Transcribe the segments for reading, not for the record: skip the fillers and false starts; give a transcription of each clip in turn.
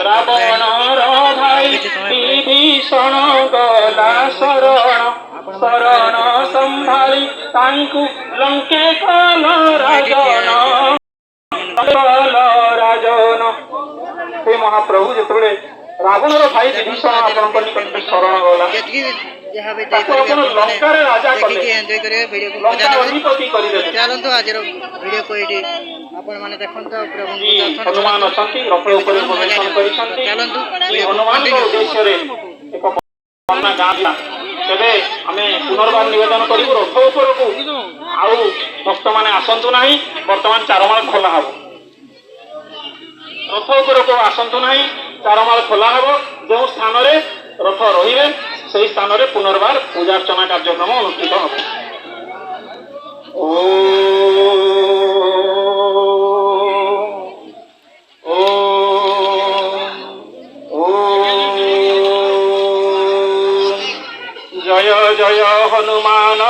ରାବଣର ଭାଇ ବିଭୀଷଣ ଗଲା ଶରଣ ଶରଣ ସମ୍ଭାଳି ତାଙ୍କୁ ଲଙ୍କେ କଲ ରାଜନ ରାଜନ। ସେ ମହାପ୍ରଭୁ ଯେତେବେଳେ ରାବଣର ଭାଇ ବିଭୀଷଣ ଆପଣଙ୍କ ନିକଟରେ ଶରଣ ଗଲା, ତାକୁ ଆପଣ ଲଙ୍କାରେ ରାଜା କଲେ, ଲଙ୍କା ଅଧିପତି କରିଦେଲେ। ହନୁମାନ ଅଛନ୍ତି, ରଥ ଉପରେ ପ୍ରବେଶନ କରିଛନ୍ତି। ଏହି ହନୁମାନଙ୍କ ଉଦ୍ଦେଶ୍ୟରେ ଏକ ବର୍ଣ୍ଣନା ଗାଁ ଥିଲା। ତେବେ ଆମେ ପୁନର୍ବାର ନିବେଦନ କରିବୁ, ରଥ ଉପରକୁ ଆଉ ଭକ୍ତମାନେ ଆସନ୍ତୁ ନାହିଁ। ବର୍ତ୍ତମାନ ଚାରମାଳ ଖୋଲା ହେବ, ରଥ ଉପରକୁ ଆସନ୍ତୁ ନାହିଁ, ଚାରମାଳ ଖୋଲା ହେବ। ଯେଉଁ ସ୍ଥାନରେ ରଥ ରହିବେ ସେହି ସ୍ଥାନରେ ପୁନର୍ବାର ପୂଜାର୍ଚ୍ଚନା କାର୍ଯ୍ୟକ୍ରମ ଅନୁଷ୍ଠିତ ହେବ। জয় জয় হনুমান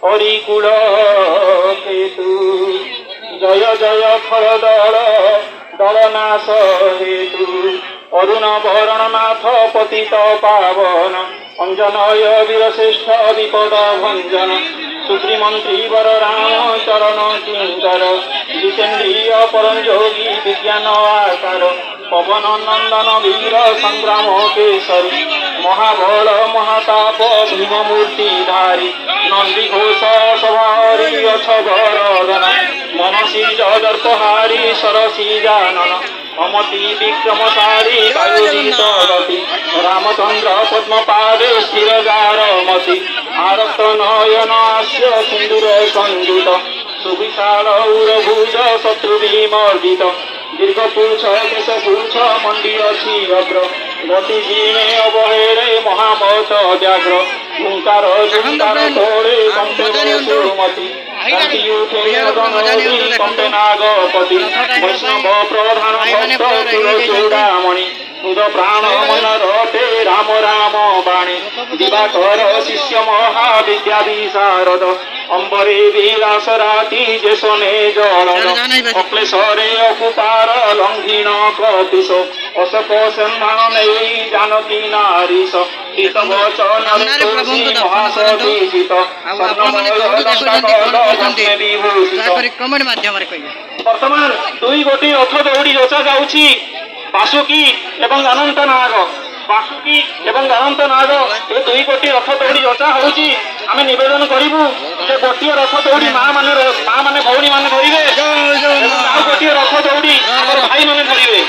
হরিকুল কেতু, জয় জয় খরদল দলনাশ হেতু, অরুণ বরণনাথ পতিত পাবন, অঞ্জনয় বীরশ্রেষ্ঠ বিপদ ভঞ্জন, সুগ্রীমন্ত্রী বর রাম চরণ কিঙ্কর, জিতেন্দ্রিয় পরঞ্জোগী বিজ্ঞান আকার, পবন নন্দন বীর সংগ্রাম কেশরী, মহাবল মহাতাপ ভীমমূর্তি ধারী, নন্দী ঘোষ সভারি অছবরদন, মনসী জদর্পহারী সরসী জানন, অমতি বিক্রমশালী বায়ুজিত গতি, রামচন্দ্র পদ্মপাদে স্থিরগার মতি, আরক্ত নয়ন হাস্য সিন্দুর সঞ্জিত, সুবিশাল উরভুজ শত্রু বিমর্দিত, দীর্ঘ পুচ্ছ কেশ পুচ্ছ মন্ডি অছি অগ্র, গতি জিনে অবহেরে মহামত ব্যাঘ্র, হুঙ্কার ঝুঙ্কার তোড়ে কম্পে সুমতি, কান্তি উঠে কম্পে নাগপতি, বৈষ্ণব প্রধান ভক্ত চূড়ামণি, সুদ প্রাণ মন রটে রাম রাম বাণী, দিবাকর শিষ্য মহাবিদ্যা বিশারদ, অম্বরে বিলাস রাতি যে শোনে জলদ, অক্লেশ্বরে অকুপার লঙ্ঘিন কপিস, অশোক সন্ধান নেই জানকী নারীশ, বর্তমান দুই ଗୋଟି ରଥ ଦୌଡ଼ି ଯୋଚା ଯାଉଛି, ବାସୁକି ଏବଂ ଅନନ୍ତ ନାଗ। ବାସୁକି ଏବଂ ଅନନ୍ତ ନାଗ ଏ ଦୁଇ ଗୋଟି ରଥ ଦୌଡ଼ି ଯୋଚା ହେଉଛି। ଆମେ ନିବେଦନ କରିବୁ ଯେ ଗୋଟିଏ ରଥ ଦୌଡ଼ି ମା ମାନେ ଭଉଣୀ ମାନେ ଧରିବେ, ଆଉ ଗୋଟିଏ ରଥ ଦୌଡ଼ି ଆମର ଭାଇମାନେ ଧରିବେ।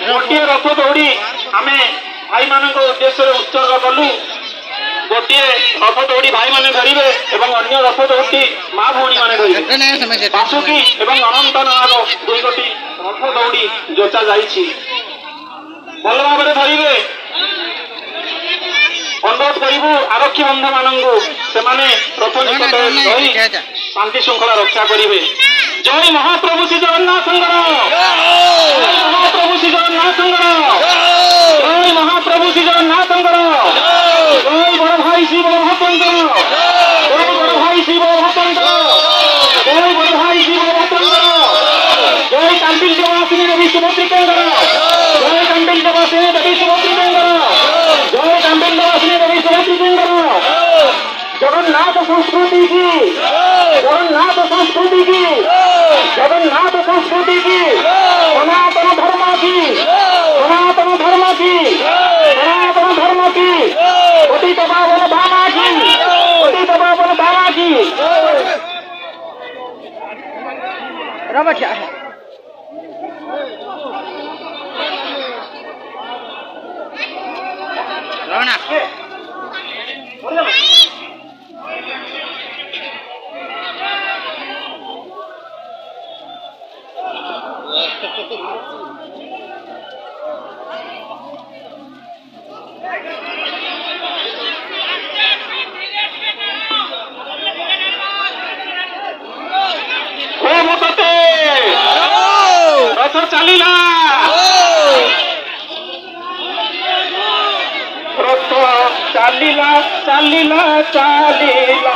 ଗୋଟିଏ ରଥ ଦୌଡ଼ି ଆମେ ଭାଇମାନଙ୍କ ଉଦ୍ଦେଶ୍ୟରେ ଉତ୍ସର୍ଗ କଲୁ। ଗୋଟିଏ ରଥ ଦୌଡ଼ି ଭାଇମାନେ ଧରିବେ ଏବଂ ଅନ୍ୟ ରଥ ଦୌଡ଼ି ମା ଭଉଣୀମାନେ ଧରିବେ। ବାସୁକି ଏବଂ ଅନନ୍ତ ନାଗ ଦୁଇ ଗୋଟି ରଥ ଦୌଡ଼ି ଯୋଚା ଯାଇଛି। ଭଲ ଭାବରେ ଧରିବେ। ଅନୁରୋଧ କରିବୁ ଆରକ୍ଷୀ ବନ୍ଧମାନଙ୍କୁ, ସେମାନେ ରଥ ନିକଟରେ ରହି ଶାନ୍ତି ଶୃଙ୍ଖଳା ରକ୍ଷା କରିବେ। ଜୟ ମହାପ୍ରଭୁ ଶ୍ରୀ ଜଗନ୍ନାଥଙ୍କର, ଜୟ ମହାପ୍ରଭୁ ଶ୍ରୀ ଜଗନ୍ନାଥଙ୍କର, ଜୟ ମହାପ୍ରଭୁ ଶ୍ରୀ ଜଗନ୍ନାଥଙ୍କର, ଜୟ ବଡ଼ ଭାଇ ଶ୍ରୀ ବଳଭଦ୍ରଙ୍କର, ଜୟ ବଡ଼ ଭାଇ ଶ୍ରୀ ବଳଭଦ୍ରଙ୍କର, ଜୟ ବଡ଼ ଭାଇ ଶ୍ରୀ ବଳଭଦ୍ରଙ୍କର, ଜୟ କାଣ୍ଡିଲ୍ୟ ବାସିନୀ ଦେବୀ ସୁଭଦ୍ରିକାଙ୍କର, ଜୟ କାଣ୍ଡିଲ୍ୟ ବାସିନୀ ଦେବୀ ସୁଭଦ୍ରିକାଙ୍କର, ଜୟ କାଣ୍ଡିଲ୍ୟ ବାସିନୀ ଦେବୀ ସୁଭଦ୍ରିକାଙ୍କର। জগন্নাথ সংস্কৃতি কি, জগন্নাথ সংস্কৃতি কি, জগন্নাথ সংস্কৃতি কি, সনাতন ধর্ম কি, সনাতন ধর্ম কি, সনাতন ধর্ম কি, পতিত পাবন ধামা কি, পতিত পাবন ধামা কি। রওনা রথ চালিলা, রথ চালিলা চালিলা চালিলা।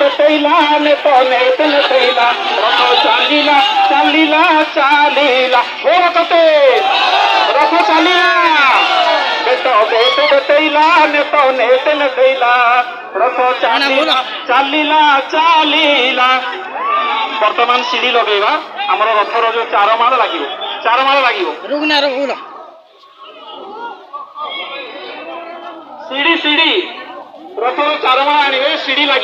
ବେଟେଇଲା ନେତ ନେତ ନେତେଇଲା ରଥ ଚାଲିଲା ଚାଲିଲା ଚାଲିଲା ବୋଲ କତେ ରଥ ଚାଲିଲା ବେଟ ବେଟ ବେଟେଇଲା ନେତ ନେତ ନେତେଇଲା ରଥ ଚାଲିଲା ଚାଲିଲା ଚାଲିଲା। ବର୍ତ୍ତମାନ ସିଡ଼ି ଲଗେଇବା ଆମର ରଥର ଯୋଉ ଚାରମାଳ ଲାଗିବ ସିଡ଼ି ରଥର ଚାରମାଳ ଆଣିବେ ସିଡ଼ି ଲାଗିବ।